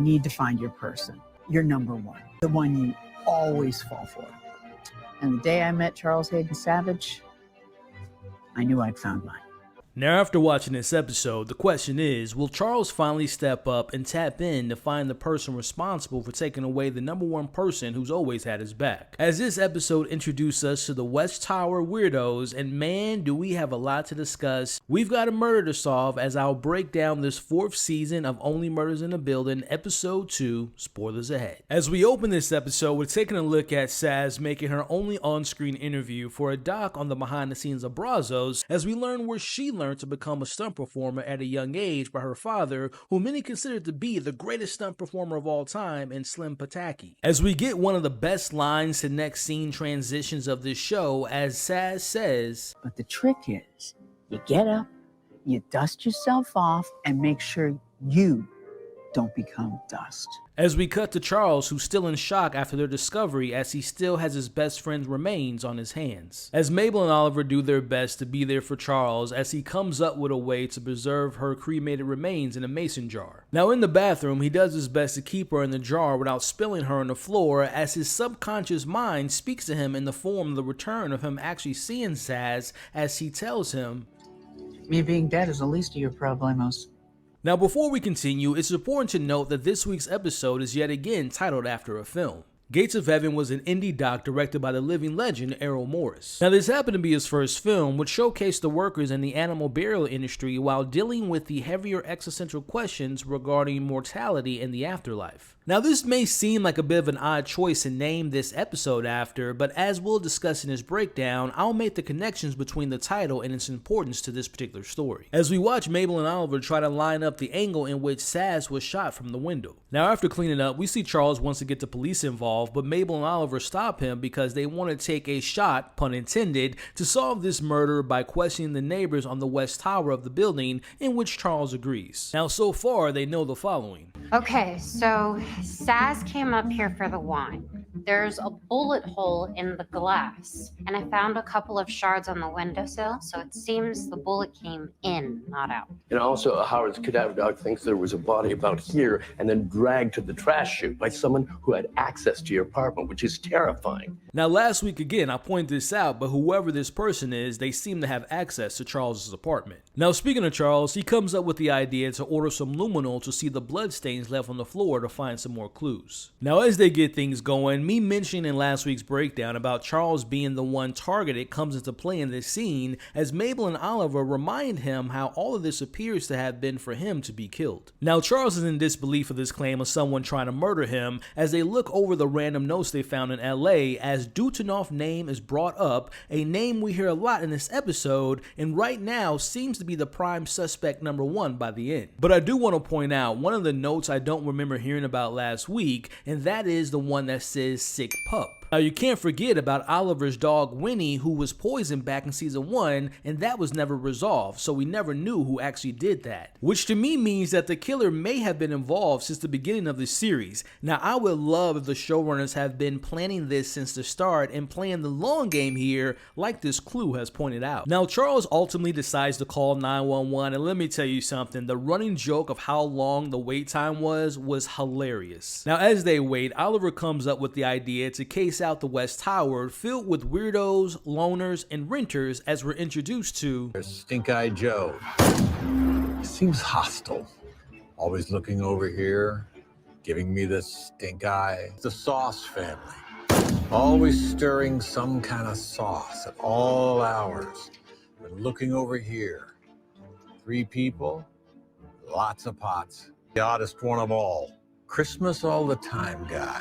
need to find your person, your number one, the one you always fall for. And the day I met Charles Hayden Savage, I knew I'd found mine. Now, after watching this episode, the question is, will Charles finally step up and tap in to find the person responsible for taking away the number one person who's always had his back? As this episode introduced us to the West Tower weirdos, and man, do we have a lot to discuss. We've got a murder to solve as I'll break down this 4th season of Only Murders in the Building, episode 2, spoilers ahead. As we open this episode, we're taking a look at Saz making her only on-screen interview for a doc on the behind the scenes of Brazos, as we learn where she learned to become a stunt performer at a young age by her father, who many consider to be the greatest stunt performer of all time in Slim Pataki. As we get one of the best lines to next scene transitions of this show, as Saz says, "But the trick is, you get up, you dust yourself off, and make sure you don't become dust." As we cut to Charles, who's still in shock after their discovery, as he still has his best friend's remains on his hands. As Mabel and Oliver do their best to be there for Charles, as he comes up with a way to preserve her cremated remains in a mason jar. Now in the bathroom, he does his best to keep her in the jar without spilling her on the floor, as his subconscious mind speaks to him in the form of the return of him actually seeing Saz, as he tells him, "Me being dead is the least of your problemos." Now before we continue, it's important to note that this week's episode is yet again titled after a film. Gates of Heaven was an indie doc directed by the living legend Errol Morris. Now this happened to be his first film, which showcased the workers in the animal burial industry while dealing with the heavier existential questions regarding mortality and the afterlife. Now this may seem like a bit of an odd choice to name this episode after, but as we'll discuss in this breakdown, I'll make the connections between the title and its importance to this particular story. As we watch Mabel and Oliver try to line up the angle in which Saz was shot from the window. Now after cleaning up, we see Charles wants to get the police involved, but Mabel and Oliver stop him because they want to take a shot, pun intended, to solve this murder by questioning the neighbors on the west tower of the building, in which Charles agrees. Now so far, they know the following. Okay, so Saz came up here for the wine. There's a bullet hole in the glass, and I found a couple of shards on the windowsill, so it seems the bullet came in, not out. And also, Howard's cadaver dog thinks there was a body about here and then dragged to the trash chute by someone who had access to your apartment, which is terrifying. Now last week again, I pointed this out, but whoever this person is, they seem to have access to Charles's apartment. Now speaking of Charles, he comes up with the idea to order some luminol to see the bloodstains left on the floor to find some more clues. Now as they get things going, me mentioning in last week's breakdown about Charles being the one targeted comes into play in this scene, as Mabel and Oliver remind him how all of this appears to have been for him to be killed. Now Charles is in disbelief of this claim of someone trying to murder him as they look over the random notes they found in LA, as Dutanov name is brought up, a name we hear a lot in this episode, and right now seems to be the prime suspect number 1 by the end. But I do want to point out one of the notes I don't remember hearing about last week, and that is the one that says sick pup. Now you can't forget about Oliver's dog Winnie, who was poisoned back in season 1, and that was never resolved, so we never knew who actually did that. Which to me means that the killer may have been involved since the beginning of the series. Now I would love if the showrunners have been planning this since the start and playing the long game here, like this clue has pointed out. Now Charles ultimately decides to call 911, and let me tell you something, the running joke of how long the wait time was hilarious. Now as they wait, Oliver comes up with the idea to case out the West Tower, filled with weirdos, loners, and renters, as we're introduced to Stink-Eye Joe. He seems hostile. Always looking over here, giving me the stink eye. The Sauce family. Always stirring some kind of sauce at all hours. But looking over here. 3 people, lots of pots. The oddest one of all. Christmas all the time guy.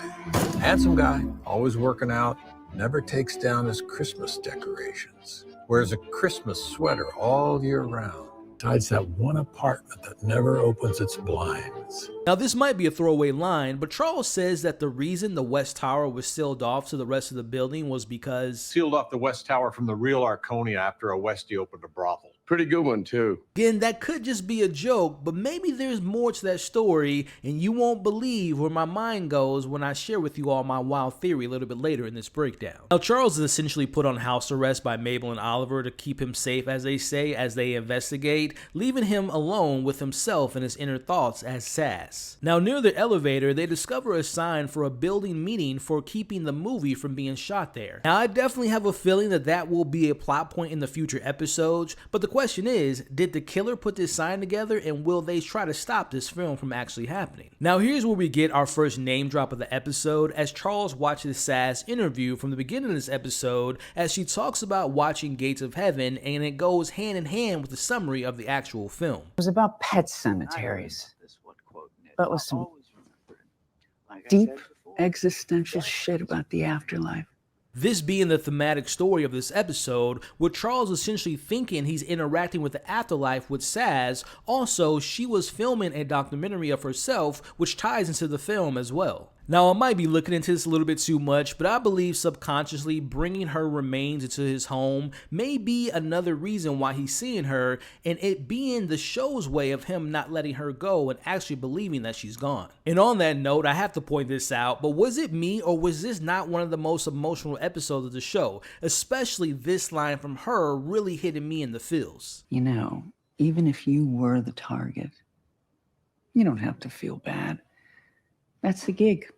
Handsome guy, always working out, never takes down his Christmas decorations. Wears a Christmas sweater all year round. Besides that one apartment that never opens its blinds. Now this might be a throwaway line, but Charles says that the reason the West Tower was sealed off to the rest of the building was because sealed off the West Tower from the real Arconia after a Westie opened a brothel. Pretty good one, too. Again, that could just be a joke, but maybe there's more to that story, and you won't believe where my mind goes when I share with you all my wild theory a little bit later in this breakdown. Now, Charles is essentially put on house arrest by Mabel and Oliver to keep him safe, as they say, as they investigate, leaving him alone with himself and his inner thoughts as Saz. Now, near the elevator, they discover a sign for a building meeting for keeping the movie from being shot there. Now, I definitely have a feeling that that will be a plot point in the future episodes, but the question is, did the killer put this sign together, and will they try to stop this film from actually happening? Now here's where we get our first name drop of the episode, as Charles watches Saz interview from the beginning of this episode as she talks about watching Gates of Heaven, and it goes hand in hand with the summary of the actual film. It was about pet cemeteries, but with some deep existential shit about the afterlife. This being the thematic story of this episode, with Charles essentially thinking he's interacting with the afterlife with Saz. Also, she was filming a documentary of herself, which ties into the film as well. Now, I might be looking into this a little bit too much, but I believe subconsciously bringing her remains into his home may be another reason why he's seeing her, and it being the show's way of him not letting her go and actually believing that she's gone. And on that note, I have to point this out, but was it me, or was this not one of the most emotional episodes of the show? Especially this line from her really hitting me in the feels. You know, even if you were the target, you don't have to feel bad. That's the gig.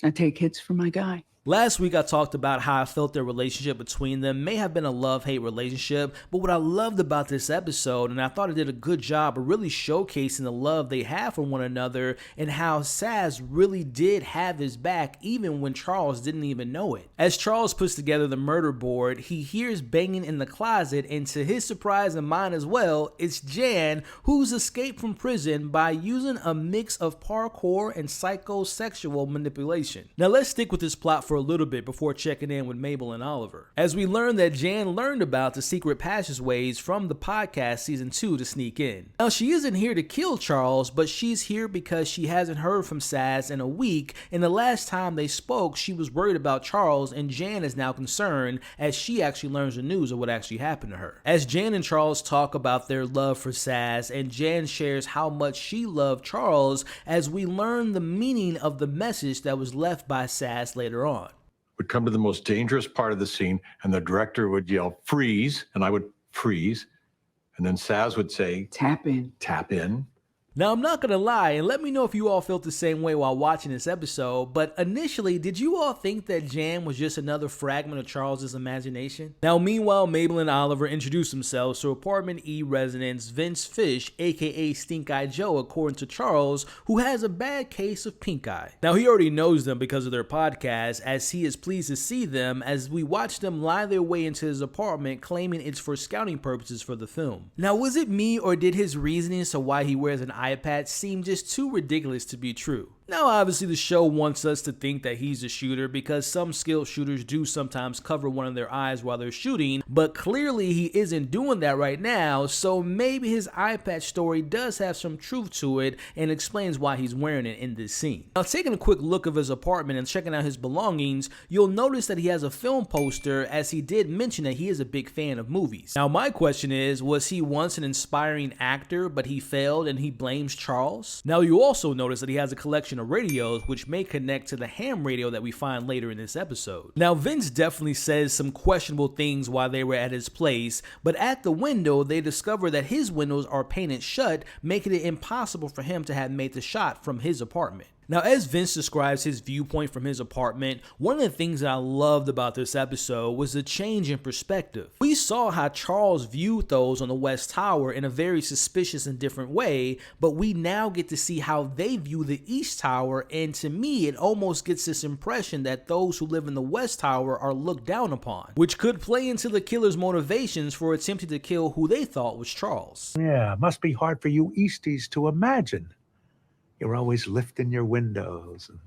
I take hits for my guy. Last week I talked about how I felt their relationship between them may have been a love-hate relationship, but what I loved about this episode, and I thought it did a good job of really showcasing the love they have for one another, and how Saz really did have his back even when Charles didn't even know it. As Charles puts together the murder board, he hears banging in the closet, and to his surprise and mine as well, it's Jan, who's escaped from prison by using a mix of parkour and psychosexual manipulation. Now let's stick with this plot for a little bit before checking in with Mabel and Oliver, as we learn that Jan learned about the secret passageways from the podcast season 2 to sneak in. Now she isn't here to kill Charles, but she's here because she hasn't heard from Saz in a week, and the last time they spoke she was worried about Charles, and Jan is now concerned as she actually learns the news of what actually happened to her. As Jan and Charles talk about their love for Saz, and Jan shares how much she loved Charles, as we learn the meaning of the message that was left by Saz later on. Would come to the most dangerous part of the scene, and the director would yell, freeze, and I would freeze. And then Saz would say, Tap in. tap in. Now, I'm not gonna lie, and let me know if you all felt the same way while watching this episode, but initially, did you all think that Jan was just another fragment of Charles's imagination? Now, meanwhile, Mabel and Oliver introduce themselves to apartment E residents Vince Fish, aka Stink Eye Joe, according to Charles, who has a bad case of pink eye. Now, he already knows them because of their podcast, as he is pleased to see them as we watch them lie their way into his apartment, claiming it's for scouting purposes for the film. Now, was it me, or did his reasonings to why he wears an eye patch seem just too ridiculous to be true? Now, obviously, the show wants us to think that he's a shooter because some skilled shooters do sometimes cover one of their eyes while they're shooting, but clearly he isn't doing that right now, so maybe his eye patch story does have some truth to it and explains why he's wearing it in this scene. Now, taking a quick look of his apartment and checking out his belongings, you'll notice that he has a film poster, as he did mention that he is a big fan of movies. Now, my question is, was he once an inspiring actor, but he failed and he blames Charles? Now, you also notice that he has a collection of radios, which may connect to the ham radio that we find later in this episode. Now, Vince definitely says some questionable things while they were at his place, but at the window, they discover that his windows are painted shut, making it impossible for him to have made the shot from his apartment. Now, as Vince describes his viewpoint from his apartment, one of the things that I loved about this episode was the change in perspective. We saw how Charles viewed those on the West Tower in a very suspicious and different way, but we now get to see how they view the East Tower, and to me, it almost gets this impression that those who live in the West Tower are looked down upon, which could play into the killer's motivations for attempting to kill who they thought was Charles. Yeah, must be hard for you Easties to imagine. You're always lifting your windows and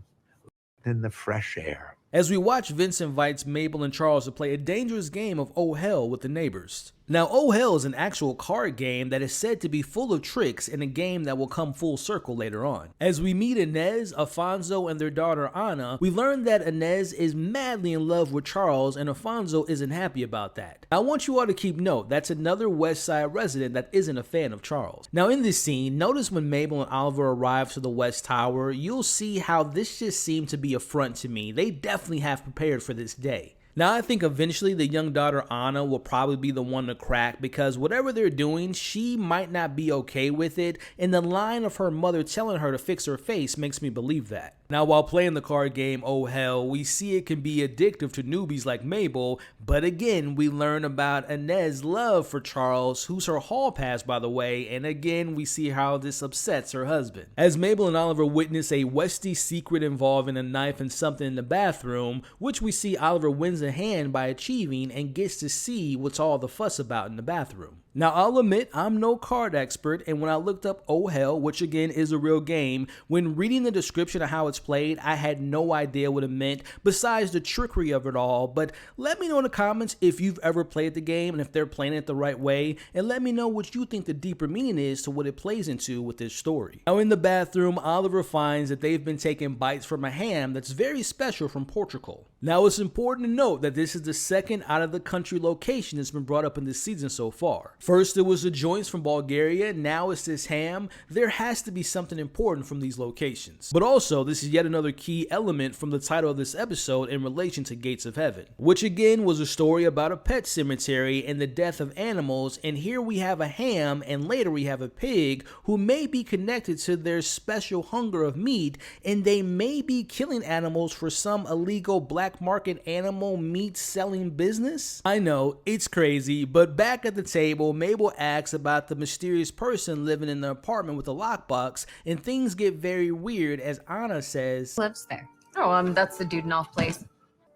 in the fresh air. As we watch, Vince invites Mabel and Charles to play a dangerous game of Oh Hell with the neighbors. Now, Oh Hell is an actual card game that is said to be full of tricks in a game that will come full circle later on. As we meet Inez, Afonso, and their daughter Anna, we learn that Inez is madly in love with Charles and Afonso isn't happy about that. I want you all to keep note, that's another West Side resident that isn't a fan of Charles. Now in this scene, notice when Mabel and Oliver arrive to the West Tower, you'll see how this just seemed to be a front to me. They definitely have prepared for this day. Now I think eventually the young daughter Anna will probably be the one to crack, because whatever they're doing, she might not be okay with it, and the line of her mother telling her to fix her face makes me believe that. Now while playing the card game Oh Hell, we see it can be addictive to newbies like Mabel, but again we learn about Inez's love for Charles, who's her hall pass by the way, and again we see how this upsets her husband. As Mabel and Oliver witness a Westie secret involving a knife and something in the bathroom, which we see Oliver wins a hand by achieving and gets to see what's all the fuss about in the bathroom. Now I'll admit I'm no card expert, and when I looked up Oh Hell, which again is a real game, when reading the description of how it's played, I had no idea what it meant besides the trickery of it all. But let me know in the comments if you've ever played the game and if they're playing it the right way, and let me know what you think the deeper meaning is to what it plays into with this story. Now in the bathroom, Oliver finds that they've been taking bites from a ham that's very special from Portugal. Now it's important to note that this is the second out of the country location that's been brought up in this season so far. First it was the joints from Bulgaria, now it's this ham. There has to be something important from these locations. But also, this is yet another key element from the title of this episode in relation to Gates of Heaven, which again was a story about a pet cemetery and the death of animals, and here we have a ham and later we have a pig who may be connected to their special hunger of meat, and they may be killing animals for some illegal black market animal meat selling business. I know, it's crazy, but back at the table, Mabel asks about the mysterious person living in the apartment with the lockbox, and things get very weird as Anna says, Lives there. Oh, that's the Dudenoff place.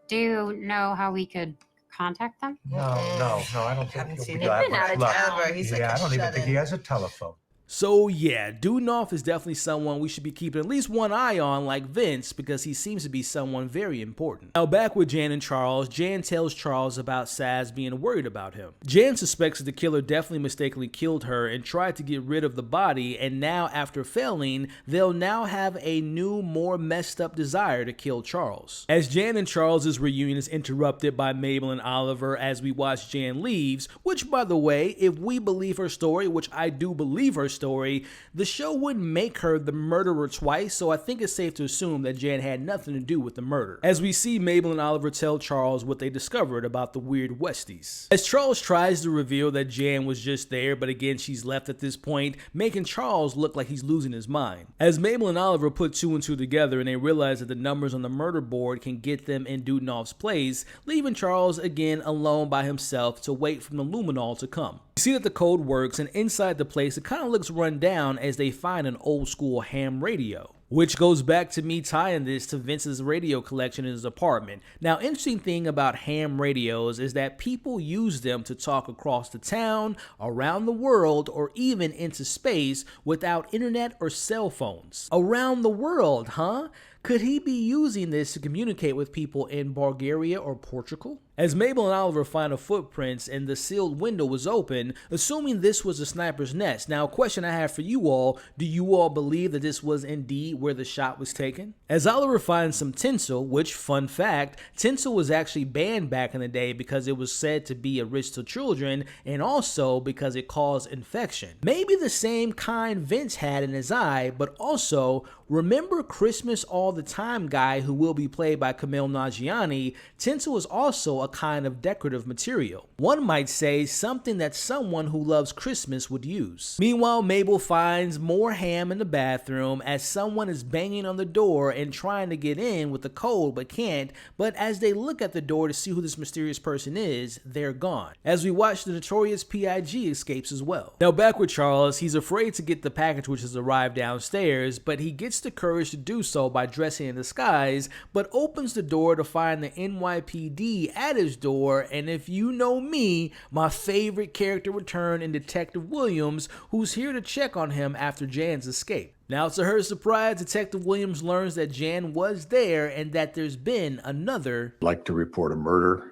Do you know how we could contact them? No, I don't think Haven't he'll seen be him. that Been out much of luck. town. He's Yeah, like I don't even think he shut-in. has a telephone. So yeah, Dudenoff is definitely someone we should be keeping at least one eye on like Vince, because he seems to be someone very important. Now back with Jan and Charles, Jan tells Charles about Saz being worried about him. Jan suspects that the killer definitely mistakenly killed her and tried to get rid of the body, and now after failing, they'll now have a new, more messed up desire to kill Charles. As Jan and Charles' reunion is interrupted by Mabel and Oliver as we watch Jan leaves, which by the way, if we believe her story, which I do believe her story, the show wouldn't make her the murderer twice, so I think it's safe to assume that Jan had nothing to do with the murder. As we see Mabel and Oliver tell Charles what they discovered about the weird Westies. As Charles tries to reveal that Jan was just there, but again she's left at this point, making Charles look like he's losing his mind. As Mabel and Oliver put two and two together and they realize that the numbers on the murder board can get them in Dudenoff's place, leaving Charles again alone by himself to wait for the luminol to come. You see that the code works, and inside the place it kind of looks run down as they find an old school ham radio, which goes back to me tying this to Vince's radio collection in his apartment. Now, interesting thing about ham radios is that people use them to talk across the town, around the world, or even into space without internet or cell phones. Around the world, huh? Could he be using this to communicate with people in Bulgaria or Portugal? As Mabel and Oliver find the footprints and the sealed window was open, assuming this was a sniper's nest. Now, a question I have for you all, do you all believe that this was indeed where the shot was taken? As Oliver finds some tinsel, which, fun fact, tinsel was actually banned back in the day because it was said to be a risk to children, and also because it caused infection. Maybe the same kind Vince had in his eye, but also, remember Christmas All the Time guy who will be played by Kumail Nanjiani? Tinsel is also a kind of decorative material. One might say something that someone who loves Christmas would use. Meanwhile, Mabel finds more ham in the bathroom as someone is banging on the door and trying to get in with the code but can't, but as they look at the door to see who this mysterious person is, they're gone. As we watch, the notorious PIG escapes as well. Now back with Charles, he's afraid to get the package which has arrived downstairs, but he gets the courage to do so by dressing in disguise, but opens the door to find the NYPD at at his door, and if you know me, my favorite character return in Detective Williams, who's here to check on him after Jan's escape. Now, to her surprise, Detective Williams learns that Jan was there and that there's been another. Like to report a murder.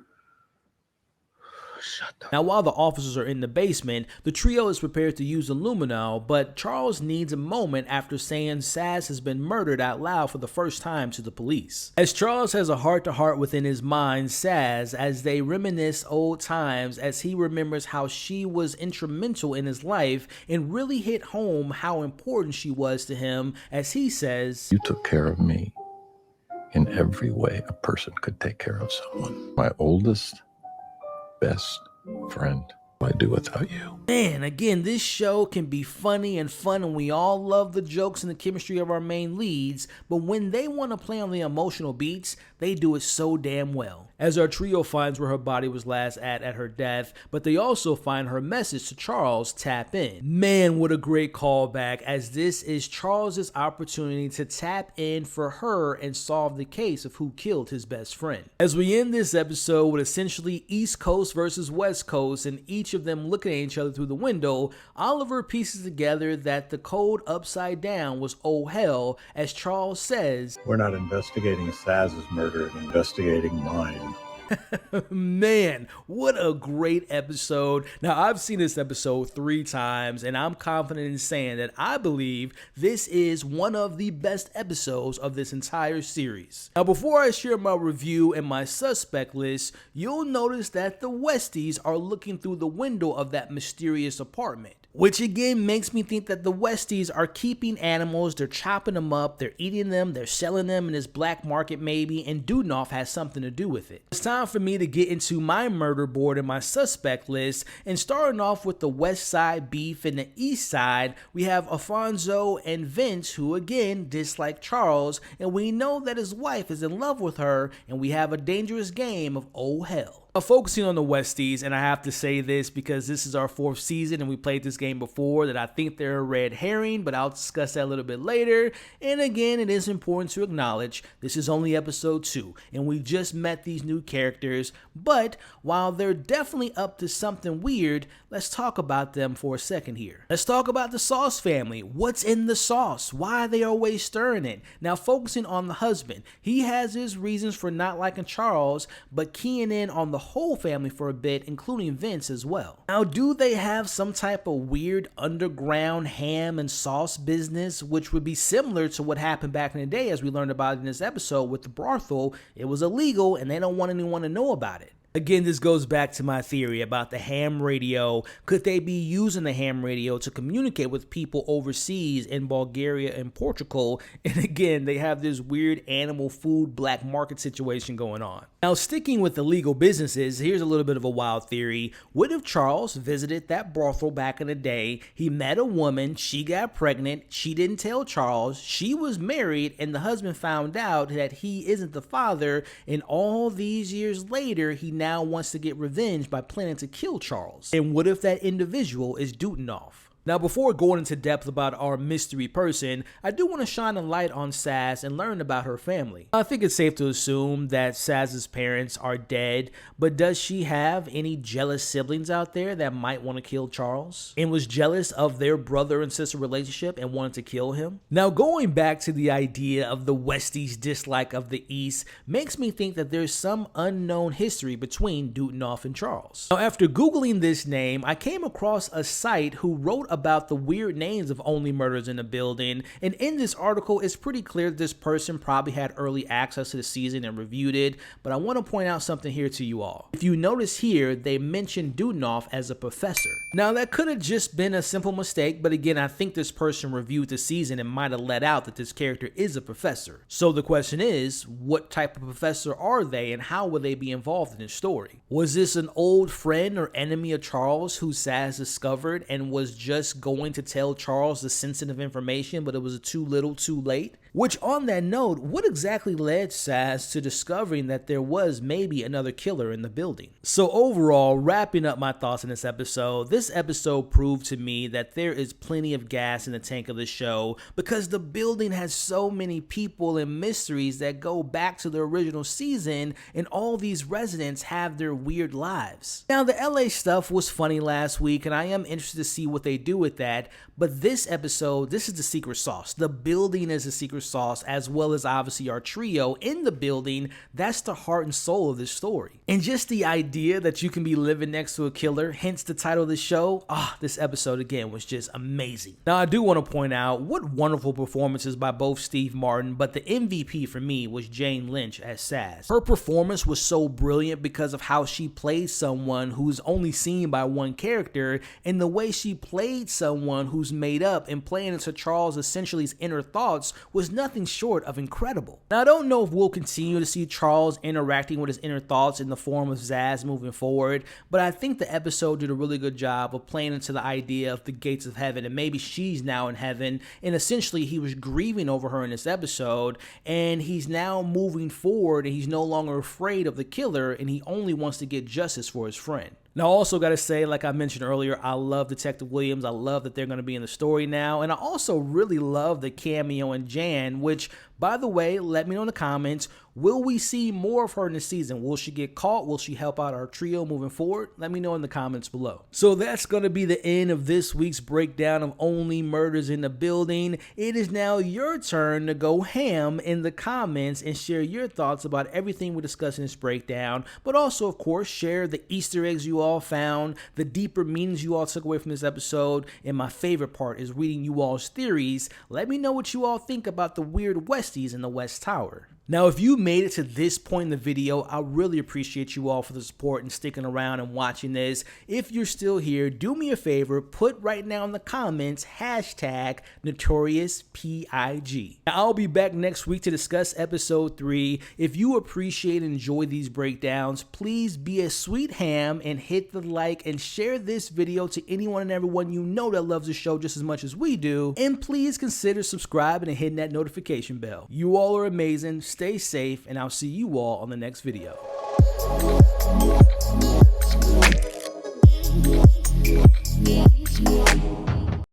Now, while the officers are in the basement, the trio is prepared to use the luminol, but Charles needs a moment after saying Saz has been murdered out loud for the first time to the police. As Charles has a heart-to-heart within his mind, Saz, as they reminisce old times, as he remembers how she was instrumental in his life and really hit home how important she was to him, as he says, "You took care of me in every way a person could take care of someone. My oldest, best friend. I do without you." Man, again, this show can be funny and fun, and we all love the jokes and the chemistry of our main leads, but when they want to play on the emotional beats, they do it so damn well. As our trio finds where her body was last at her death, but they also find her message to Charles, tap in. Man, what a great callback, as this is Charles's opportunity to tap in for her and solve the case of who killed his best friend. As we end this episode with essentially East Coast versus West Coast, and each of them looking at each other through the window, Oliver pieces together that the code upside down was oh hell, as Charles says, We're not investigating Saz's murder, we're investigating mine. Man, what a great episode. Now, I've seen this episode 3 times, and I'm confident in saying that I believe this is one of the best episodes of this entire series. Now, before I share my review and my suspect list, you'll notice that the Westies are looking through the window of that mysterious apartment, which again makes me think that the Westies are keeping animals, they're chopping them up, they're eating them, they're selling them in this black market maybe, and Dudnoff has something to do with it. It's time for me to get into my murder board and my suspect list, and starting off with the West Side beef and the East Side, we have Alfonso and Vince, who again dislike Charles, and we know that his wife is in love with her, and we have a dangerous game of oh hell. Focusing on the Westies, and I have to say this because this is our 4th season and we played this game before, that I think they're a red herring, but I'll discuss that a little bit later. And again, it is important to acknowledge this is only episode 2 and we just met these new characters, but while they're definitely up to something weird, let's talk about them for a second here. Let's talk about the Sauce family. What's in the sauce? Why are they always stirring it? Now, focusing on the husband, he has his reasons for not liking Charles, but keying in on the whole family for a bit, including Vince as well. Now, do they have some type of weird underground ham and sauce business, which would be similar to what happened back in the day, as we learned about in this episode with the brothel? It was illegal and they don't want anyone to know about it. Again, this goes back to my theory about the ham radio. Could they be using the ham radio to communicate with people overseas in Bulgaria and Portugal? And again, they have this weird animal food black market situation going on. Now, sticking with the legal businesses, here's a little bit of a wild theory. What if Charles visited that brothel back in the day, he met a woman, she got pregnant, she didn't tell Charles, she was married, and the husband found out that he isn't the father, and all these years later, he now wants to get revenge by planning to kill Charles? And what if that individual is Dudnoff? Now, before going into depth about our mystery person, I do want to shine a light on Saz and learn about her family. I think it's safe to assume that Saz's parents are dead, but does she have any jealous siblings out there that might want to kill Charles and was jealous of their brother and sister relationship and wanted to kill him? Now, going back to the idea of the Westies' dislike of the East makes me think that there's some unknown history between Dudnoff and Charles. Now, after Googling this name, I came across a site who wrote about the weird names of only murders in the building, and in this article it's pretty clear that this person probably had early access to the season and reviewed it, but I want to point out something here to you all. If you notice here, they mentioned Dudnoff as a professor. Now, that could have just been a simple mistake, but again, I think this person reviewed the season and might have let out that this character is a professor. So the question is, what type of professor are they and how will they be involved in this story? Was this an old friend or enemy of Charles who Saz discovered and was just going to tell Charles the sensitive information, but it was too little too late? Which, on that note, what exactly led Saz to discovering that there was maybe another killer in the building? So overall, wrapping up my thoughts on this episode proved to me that there is plenty of gas in the tank of the show because the building has so many people and mysteries that go back to the original season, and all these residents have their weird lives. Now, the LA stuff was funny last week, and I am interested to see what they do with that, but this episode, this is the secret sauce. The building is the secret sauce, as well as obviously our trio in the building. That's the heart and soul of this story. And just the idea that you can be living next to a killer, hence the title of the show, this episode again was just amazing. Now, I do want to point out what wonderful performances by both Steve Martin, but the MVP for me was Jane Lynch as Saz. Her performance was so brilliant because of how she played someone who's only seen by one character, and the way she played someone who's made up and playing into Charles Essentially's inner thoughts was nothing short of incredible. Now, I don't know if we'll continue to see Charles interacting with his inner thoughts in the form of Saz moving forward, but I think the episode did a really good job of playing into the idea of the gates of heaven, and maybe she's now in heaven, and essentially he was grieving over her in this episode, and he's now moving forward, and he's no longer afraid of the killer, and he only wants to get justice for his friend. Now, I also got to say, like I mentioned earlier, I love Detective Williams. I love that they're going to be in the story now. And I also really love the cameo in Jan, which, by the way, let me know in the comments, will we see more of her in the season? Will she get caught? Will she help out our trio moving forward? Let me know in the comments below. So that's going to be the end of this week's breakdown of Only Murders in the Building. It is now your turn to go ham in the comments and share your thoughts about everything we discussed in this breakdown, but also, of course, share the Easter eggs you all found, the deeper meanings you all took away from this episode, and my favorite part is reading you all's theories. Let me know what you all think about the weird Westies in the West Tower. Now, if you made it to this point in the video, I really appreciate you all for the support and sticking around and watching this. If you're still here, do me a favor, put right now in the comments, #NotoriousPIG. Now, I'll be back next week to discuss episode 3. If you appreciate and enjoy these breakdowns, please be a sweet ham and hit the like and share this video to anyone and everyone you know that loves the show just as much as we do. And please consider subscribing and hitting that notification bell. You all are amazing. Stay safe, and I'll see you all on the next video.